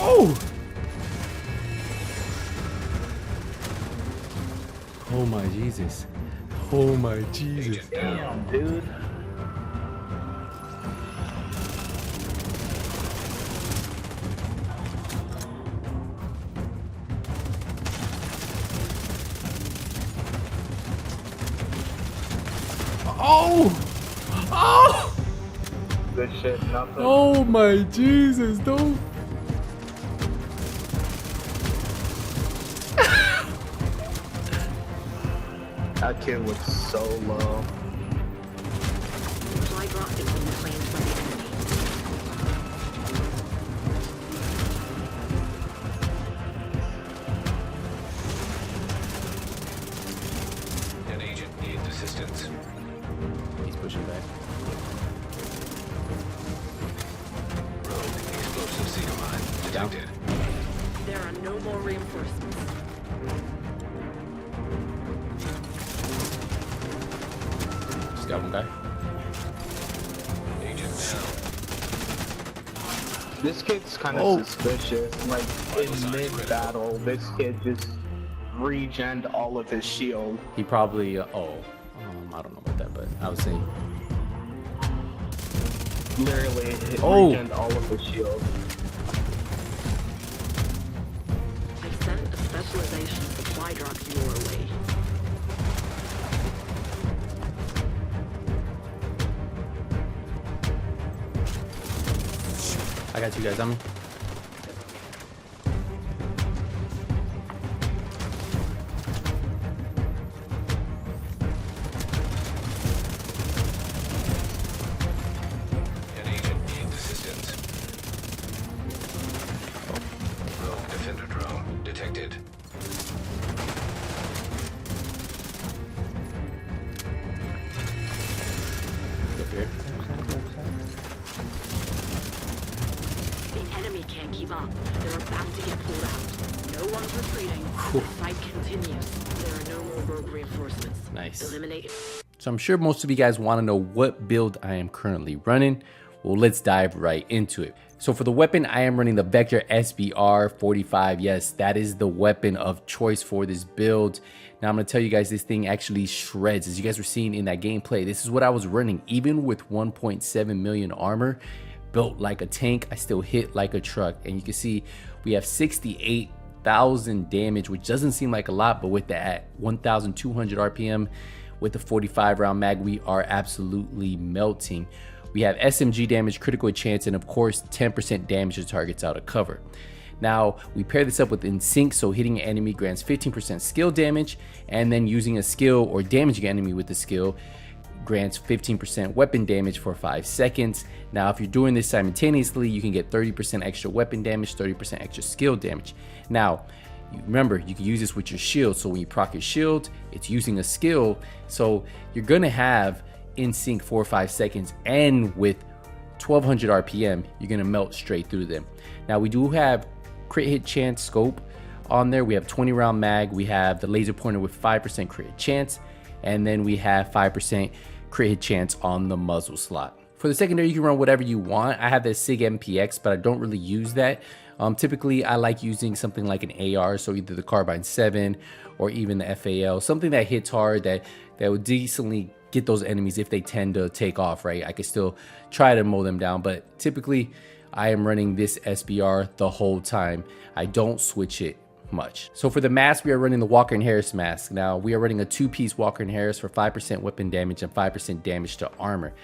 Oh! Oh my Jesus. Oh my Jesus. Damn, dude. Oh! Oh! Good shit, nothing. Oh my Jesus, don't. That kid was so low. Supply drop is being claimed by the enemy. An agent needs assistance. He's pushing back. Rogue explosive seeker mine detected. There are no more reinforcements. Just got one guy. Agent down. This kid's kind of Oh. suspicious. Like, in mid-battle, this kid just regened all of his shield. He probably, I don't know about that, but I was saying. Literally, Oh. regened all of his shield. I sent a specialization supply drop your way. I got you guys on me. An agent needs assistance. Rogue defender drone detected. Up here. The enemy can't keep up. They're about to get pulled out. No one's retreating. The fight continues. There are no more rogue reinforcements. Nice. Eliminate. So I'm sure most of you guys want to know what build I am currently running. Well, let's dive right into it. So for the weapon, I am running the Vector SBR 45. Yes, that is the weapon of choice for this build. Now I'm going to tell you guys this thing actually shreds. As you guys were seeing in that gameplay, this is what I was running. Even with 1.7 million armor, built like a tank, I still hit like a truck. And you can see we have 68,000 damage, which doesn't seem like a lot, but with that 1,200 RPM, with the 45 round mag, we are absolutely melting. We have SMG damage, critical chance, and of course 10% damage to targets out of cover. Now we pair this up with in sync, so hitting an enemy grants 15% skill damage, and then using a skill or damaging an enemy with the skill grants 15% weapon damage for 5 seconds. Now if you're doing this simultaneously, you can get 30% extra weapon damage, 30% extra skill damage. Now remember, you can use this with your shield, so when you proc your shield, it's using a skill, so you're gonna have in sync 4 or 5 seconds, and with 1200 RPM, you're gonna melt straight through them. Now we do have crit hit chance scope on there. We have 20 round mag, we have the laser pointer with 5% crit hit chance, and then we have 5% crit hit chance on the muzzle slot. For the secondary, you can run whatever you want. I have the SIG MPX, but I don't really use that. Typically, I like using something like an AR, so either the Carbine 7 or even the FAL, something that hits hard, that will decently get those enemies if they tend to take off, right? I could still try to mow them down, but typically I am running this SBR the whole time. I don't switch it much. So for the mask, we are running the Walker and Harris mask. Now we are running a 2-piece Walker and Harris for 5% weapon damage and 5% damage to armor.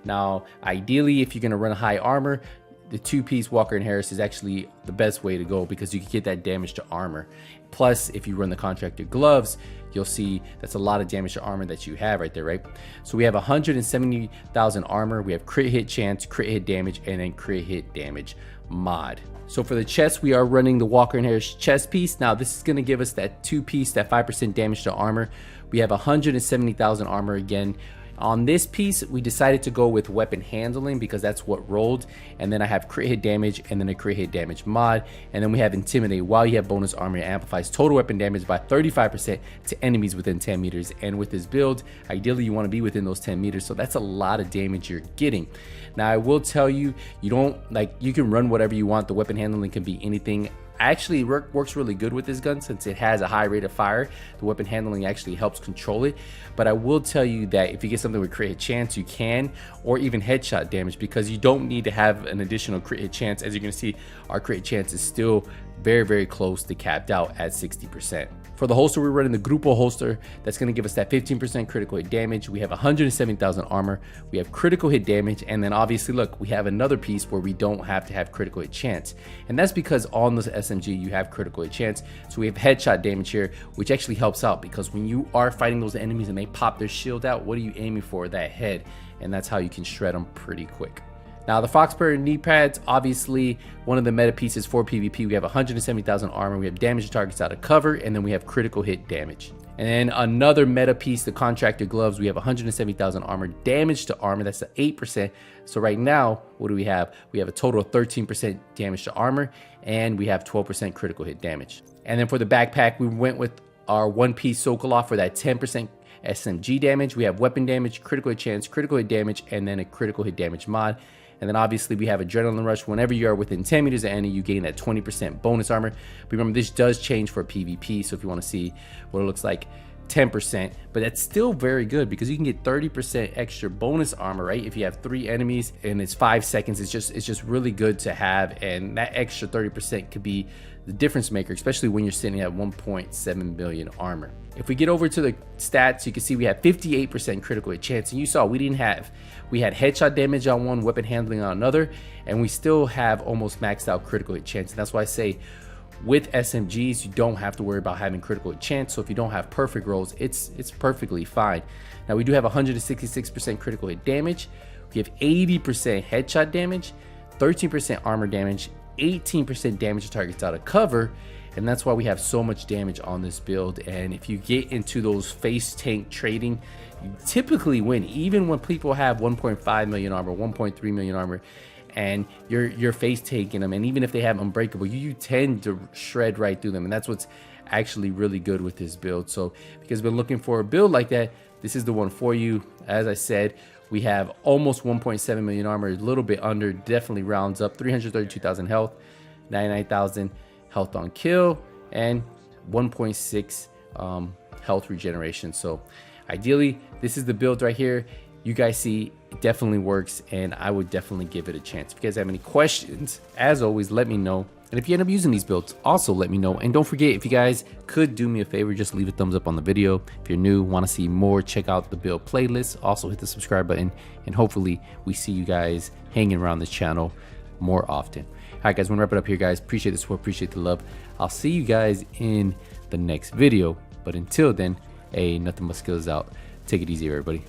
Now, ideally, if you're gonna run high armor, the 2-piece Walker and Harris is actually the best way to go because you can get that damage to armor. Plus, if you run the contractor gloves, you'll see that's a lot of damage to armor that you have right there, right? So we have 170,000 armor, we have crit hit chance, crit hit damage, and then crit hit damage mod. So for the chest, we are running the Walker and Harris chest piece. Now this is gonna give us that 2-piece, that 5% damage to armor. We have 170,000 armor again. On this piece, we decided to go with weapon handling because that's what rolled. And then I have crit hit damage and then a crit hit damage mod. And then we have intimidate. While you have bonus armor, it amplifies total weapon damage by 35% to enemies within 10 meters. And with this build, ideally you want to be within those 10 meters. So that's a lot of damage you're getting. Now I will tell you, you can run whatever you want. The weapon handling can be anything. Actually, it works really good with this gun since it has a high rate of fire. The weapon handling actually helps control it. But I will tell you that if you get something with crit hit chance, you can, or even headshot damage, because you don't need to have an additional crit hit chance. As you can see, our crit hit chance is still very, very close to capped out at 60%. For the holster, we're running the Grupo holster. That's going to give us that 15% critical hit damage. We have 170,000 armor. We have critical hit damage. And then obviously, look, we have another piece where we don't have to have critical hit chance. And that's because on this SMG, you have critical hit chance. So we have headshot damage here, which actually helps out because when you are fighting those enemies and they pop their shield out, what are you aiming for? That head. And that's how you can shred them pretty quick. Now the Foxberry knee pads, obviously one of the meta pieces for PvP. We have 170,000 armor, we have damage to targets out of cover, and then we have critical hit damage. And then another meta piece, the contractor gloves, we have 170,000 armor, damage to armor, that's the 8%. So right now, what do we have? We have a total of 13% damage to armor, and we have 12% critical hit damage. And then for the backpack, we went with our one-piece Sokolov for that 10% SMG damage. We have weapon damage, critical hit chance, critical hit damage, and then a critical hit damage mod. And then obviously we have adrenaline rush. Whenever you are within 10 meters of enemy, you gain that 20% bonus armor. But remember, this does change for PvP. So if you want to see what it looks like, 10%, but that's still very good because you can get 30% extra bonus armor, right? If you have 3 enemies and it's 5 seconds, it's just really good to have. And that extra 30% could be the difference maker, especially when you're sitting at 1.7 billion armor. If we get over to the stats, you can see we have 58% critical hit chance, and you saw we had headshot damage on one, weapon handling on another, and we still have almost maxed out critical hit chance. And that's why I say with SMGs, you don't have to worry about having critical hit chance. So if you don't have perfect rolls, it's perfectly fine. Now we do have 166% critical hit damage. We have 80% headshot damage, 13% armor damage, 18% damage to targets out of cover. And that's why we have so much damage on this build. And if you get into those face tank trading, you typically win, even when people have 1.5 million armor, 1.3 million armor, and you're face taking them. And even if they have unbreakable, you tend to shred right through them. And that's what's actually really good with this build. So because you've been looking for a build like that, this is the one for you. As I said, we have almost 1.7 million armor, a little bit under, definitely rounds up, 332,000 health, 99,000 health on kill, and 1.6 health regeneration. So ideally, this is the build right here. You guys see, it definitely works, and I would definitely give it a chance. If you guys have any questions, as always, let me know. And if you end up using these builds, also let me know. And don't forget, if you guys could do me a favor, just leave a thumbs up on the video. If you're new, want to see more, check out the build playlist. Also hit the subscribe button, and hopefully we see you guys hanging around this channel more often. All right, guys, we're gonna wrap it up here, guys. Appreciate the support, appreciate the love. I'll see you guys in the next video. But until then, hey, nothing but skills out. Take it easy, everybody.